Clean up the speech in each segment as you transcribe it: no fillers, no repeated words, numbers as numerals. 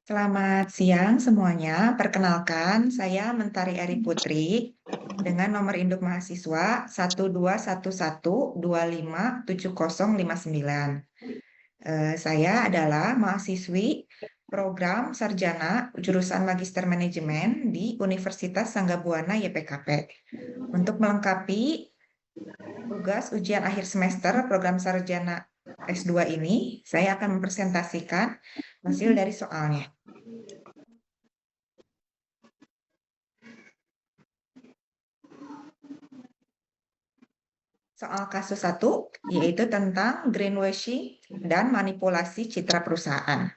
Selamat siang semuanya. Perkenalkan, saya Mentari Eri Putri dengan nomor induk mahasiswa 121125709. Saya adalah mahasiswi program sarjana jurusan Magister Manajemen di Universitas Sanggabuana YPKP. Untuk melengkapi tugas ujian akhir semester program sarjana S2 ini, saya akan mempresentasikan hasil dari soalnya. Soal kasus 1, yaitu tentang greenwashing dan manipulasi citra perusahaan.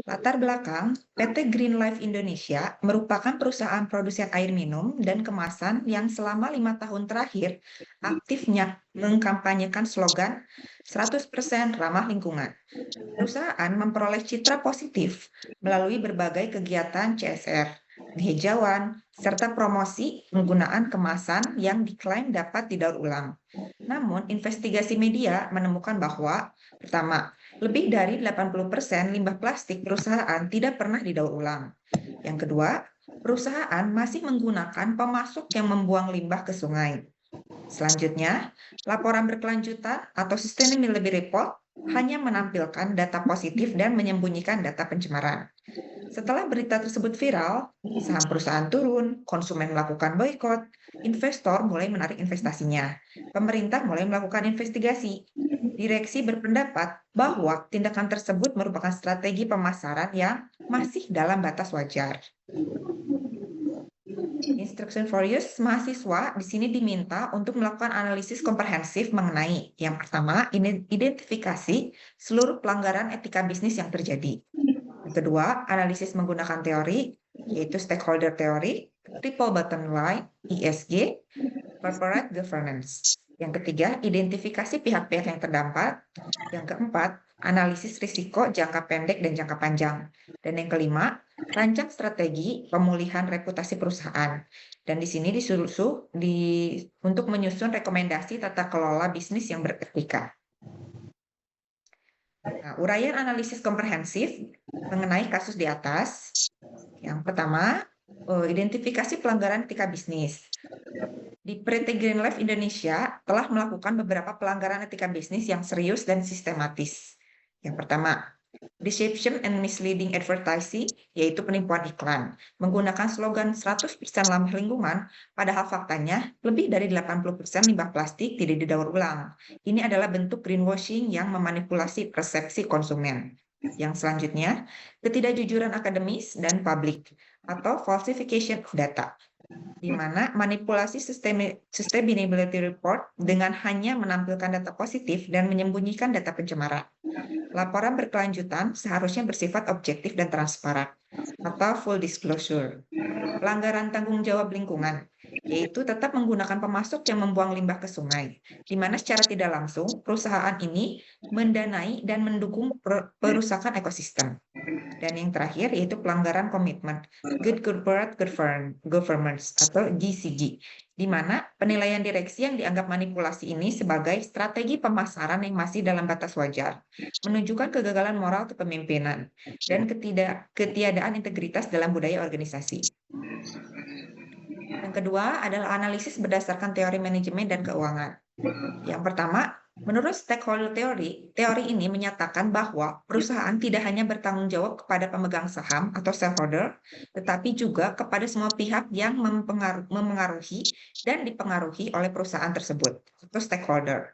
Latar belakang, PT Green Life Indonesia merupakan perusahaan produsen air minum dan kemasan yang selama 5 tahun terakhir aktifnya mengkampanyekan slogan 100% ramah lingkungan. Perusahaan memperoleh citra positif melalui berbagai kegiatan CSR, penghijauan, serta promosi penggunaan kemasan yang diklaim dapat didaur ulang. Namun, investigasi media menemukan bahwa, pertama, lebih dari 80% limbah plastik perusahaan tidak pernah didaur ulang. Yang kedua, perusahaan masih menggunakan pemasok yang membuang limbah ke sungai. Selanjutnya, laporan berkelanjutan atau sustainability report hanya menampilkan data positif dan menyembunyikan data pencemaran. Setelah berita tersebut viral, saham perusahaan turun, konsumen melakukan boikot, investor mulai menarik investasinya. Pemerintah mulai melakukan investigasi. Direksi berpendapat bahwa tindakan tersebut merupakan strategi pemasaran yang masih dalam batas wajar. Instruction for use, mahasiswa di sini diminta untuk melakukan analisis komprehensif mengenai yang pertama, identifikasi seluruh pelanggaran etika bisnis yang terjadi. Yang kedua, analisis menggunakan teori, yaitu stakeholder teori, triple bottom line, ESG, corporate governance. Yang ketiga, identifikasi pihak-pihak yang terdampak. Yang keempat, analisis risiko jangka pendek dan jangka panjang. Dan yang kelima, rancang strategi pemulihan reputasi perusahaan. Dan di sini untuk menyusun rekomendasi tata kelola bisnis yang beretika. Nah, uraian analisis komprehensif mengenai kasus di atas. Yang pertama, identifikasi pelanggaran etika bisnis. Di PT Green Life Indonesia telah melakukan beberapa pelanggaran etika bisnis yang serius dan sistematis. Yang pertama, deception and misleading advertising, yaitu penipuan iklan, menggunakan slogan 100% ramah lingkungan, padahal faktanya lebih dari 80% limbah plastik tidak didaur ulang. Ini adalah bentuk greenwashing yang memanipulasi persepsi konsumen. Yang selanjutnya, ketidakjujuran akademis dan publik, atau falsification of data, di mana manipulasi sustainability report dengan hanya menampilkan data positif dan menyembunyikan data pencemaran. Laporan berkelanjutan seharusnya bersifat objektif dan transparan, atau full disclosure. Pelanggaran tanggung jawab lingkungan, yaitu tetap menggunakan pemasok yang membuang limbah ke sungai, di mana secara tidak langsung perusahaan ini mendanai dan mendukung perusakan ekosistem. Dan yang terakhir yaitu pelanggaran komitmen Good Corporate Governance atau GCG, di mana penilaian direksi yang dianggap manipulasi ini sebagai strategi pemasaran yang masih dalam batas wajar, menunjukkan kegagalan moral kepemimpinan dan ketiadaan integritas dalam budaya organisasi. Yang kedua adalah analisis berdasarkan teori manajemen dan keuangan. Yang pertama, menurut stakeholder teori ini menyatakan bahwa perusahaan tidak hanya bertanggung jawab kepada pemegang saham atau shareholder, tetapi juga kepada semua pihak yang memengaruhi dan dipengaruhi oleh perusahaan tersebut, atau stakeholder.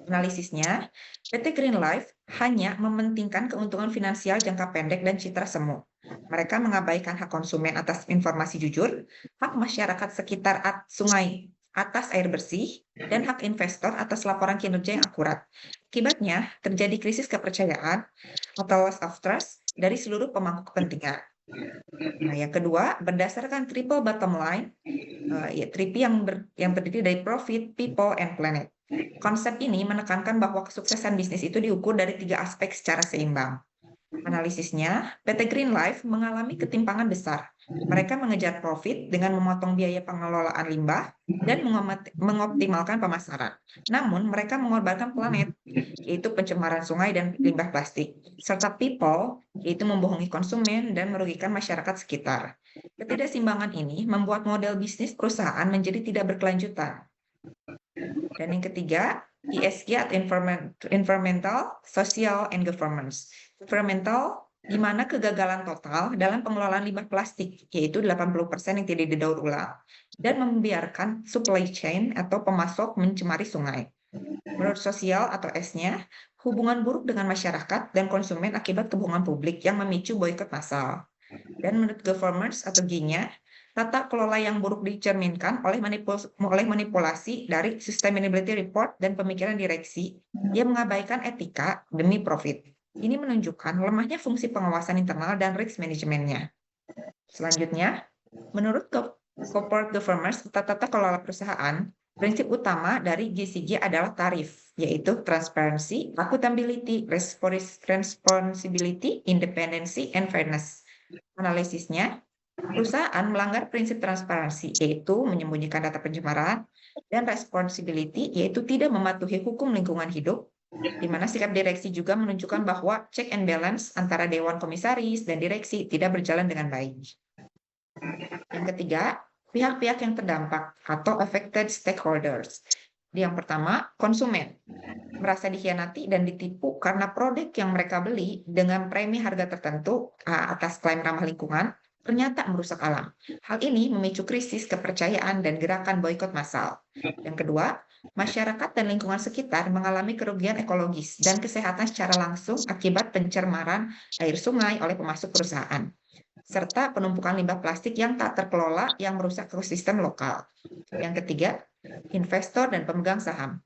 Analisisnya, PT Green Life hanya mementingkan keuntungan finansial jangka pendek dan citra semu. Mereka mengabaikan hak konsumen atas informasi jujur, hak masyarakat sekitar sungai atas air bersih, dan hak investor atas laporan kinerja yang akurat. Akibatnya, terjadi krisis kepercayaan atau loss of trust dari seluruh pemangku kepentingan. Nah, yang kedua, berdasarkan triple bottom line, triple yang terdiri dari profit, people, and planet. Konsep ini menekankan bahwa kesuksesan bisnis itu diukur dari 3 aspek secara seimbang. Analisisnya, PT Green Life mengalami ketimpangan besar. Mereka mengejar profit dengan memotong biaya pengelolaan limbah dan mengoptimalkan pemasaran. Namun, mereka mengorbankan planet, yaitu pencemaran sungai dan limbah plastik, serta people, yaitu membohongi konsumen dan merugikan masyarakat sekitar. Ketidakseimbangan ini membuat model bisnis perusahaan menjadi tidak berkelanjutan. Dan yang ketiga, ESG atau Environmental, Social, and Governance. Environmental, di mana kegagalan total dalam pengelolaan limbah plastik, yaitu 80% yang tidak didaur ulang, dan membiarkan supply chain atau pemasok mencemari sungai. Menurut sosial atau S-nya, hubungan buruk dengan masyarakat dan konsumen akibat kebohongan publik yang memicu boikot massal. Dan menurut governance atau G-nya, tata kelola yang buruk dicerminkan oleh manipulasi dari sustainability report dan pemikiran direksi yang mengabaikan etika demi profit. Ini menunjukkan lemahnya fungsi pengawasan internal dan risk manajemennya. Selanjutnya, menurut corporate governance atau tata kelola perusahaan, prinsip utama dari GCG adalah tarif, yaitu transparency, accountability, responsibility, independency, and fairness. Analisisnya, perusahaan melanggar prinsip transparansi, yaitu menyembunyikan data pencemaran, dan responsibility, yaitu tidak mematuhi hukum lingkungan hidup, di mana sikap direksi juga menunjukkan bahwa check and balance antara dewan komisaris dan direksi tidak berjalan dengan baik. Yang ketiga, pihak-pihak yang terdampak atau affected stakeholders. Yang pertama, konsumen merasa dikhianati dan ditipu karena produk yang mereka beli dengan premi harga tertentu atas klaim ramah lingkungan ternyata merusak alam. Hal ini memicu krisis kepercayaan dan gerakan boikot massal. Yang kedua, masyarakat dan lingkungan sekitar mengalami kerugian ekologis dan kesehatan secara langsung akibat pencemaran air sungai oleh pemasok perusahaan, serta penumpukan limbah plastik yang tak terkelola yang merusak ekosistem lokal. Yang ketiga, investor dan pemegang saham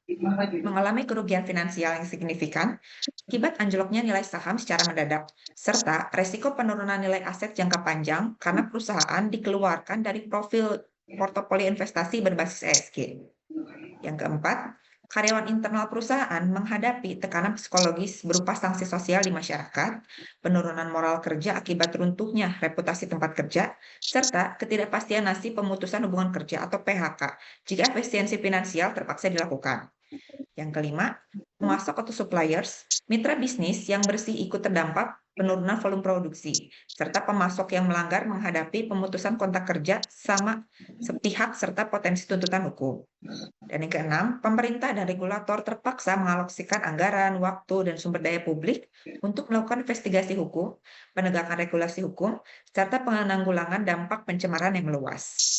mengalami kerugian finansial yang signifikan akibat anjloknya nilai saham secara mendadak, serta resiko penurunan nilai aset jangka panjang karena perusahaan dikeluarkan dari profil portofolio investasi berbasis ESG. Yang keempat, karyawan internal perusahaan menghadapi tekanan psikologis berupa sanksi sosial di masyarakat, penurunan moral kerja akibat runtuhnya reputasi tempat kerja, serta ketidakpastian nasib pemutusan hubungan kerja atau PHK jika efisiensi finansial terpaksa dilakukan. Yang kelima, pemasok atau suppliers, mitra bisnis yang bersih ikut terdampak penurunan volume produksi, serta pemasok yang melanggar menghadapi pemutusan kontak kerja sama sepihak serta potensi tuntutan hukum. Dan yang keenam, pemerintah dan regulator terpaksa mengalokasikan anggaran, waktu, dan sumber daya publik untuk melakukan investigasi hukum, penegakan regulasi hukum, serta penanggulangan dampak pencemaran yang meluas.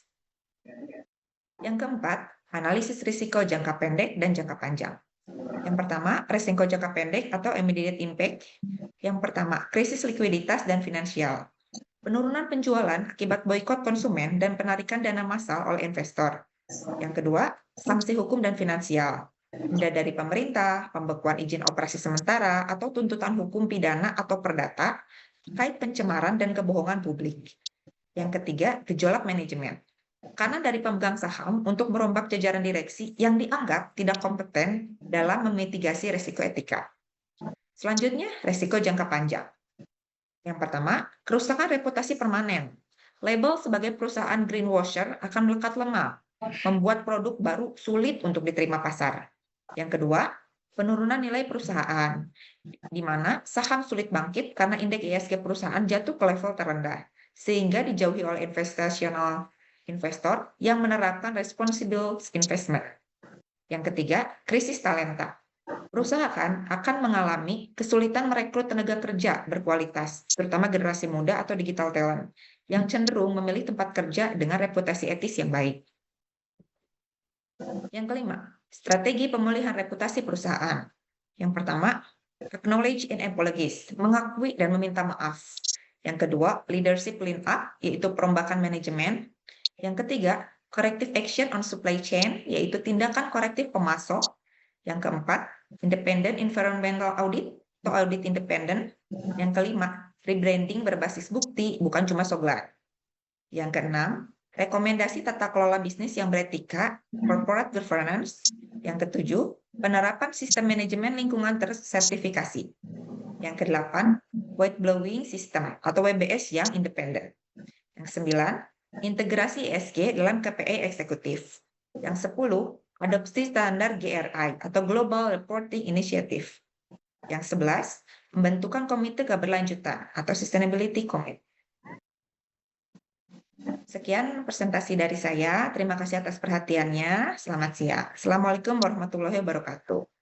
Yang keempat, analisis risiko jangka pendek dan jangka panjang. Yang pertama, risiko jangka pendek atau immediate impact. Yang pertama, krisis likuiditas dan finansial. Penurunan penjualan akibat boikot konsumen dan penarikan dana massal oleh investor. Yang kedua, sanksi hukum dan finansial. Denda dari pemerintah, pembekuan izin operasi sementara, atau tuntutan hukum pidana atau perdata terkait pencemaran dan kebohongan publik. Yang ketiga, gejolak manajemen. Karena dari pemegang saham untuk merombak jajaran direksi yang dianggap tidak kompeten dalam memitigasi risiko etika. Selanjutnya, risiko jangka panjang. Yang pertama, kerusakan reputasi permanen. Label sebagai perusahaan greenwasher akan melekat lemah, membuat produk baru sulit untuk diterima pasar. Yang kedua, penurunan nilai perusahaan, di mana saham sulit bangkit karena indeks ISG perusahaan jatuh ke level terendah, sehingga dijauhi oleh investor yang menerapkan responsible investment. Yang ketiga, krisis talenta. Perusahaan akan mengalami kesulitan merekrut tenaga kerja berkualitas, terutama generasi muda atau digital talent, yang cenderung memilih tempat kerja dengan reputasi etis yang baik. Yang kelima, strategi pemulihan reputasi perusahaan. Yang pertama, acknowledge and apologize, mengakui dan meminta maaf. Yang kedua, leadership clean up, yaitu perombakan manajemen. Yang ketiga, corrective action on supply chain, yaitu tindakan korektif pemasok. Yang keempat, independent environmental audit atau audit independen. Yang kelima, rebranding berbasis bukti, bukan cuma slogan. Yang keenam, rekomendasi tata kelola bisnis yang beretika, corporate governance. Yang ketujuh, penerapan sistem manajemen lingkungan tersertifikasi. Yang kedelapan, white-blowing system atau WBS yang independen. Yang sembilan, integrasi ESG dalam KPI eksekutif. Yang 10, adopsi standar GRI atau Global Reporting Initiative. Yang 11, pembentukan komite keberlanjutan atau Sustainability Committee. Sekian presentasi dari saya. Terima kasih atas perhatiannya. Selamat siang. Assalamualaikum warahmatullahi wabarakatuh.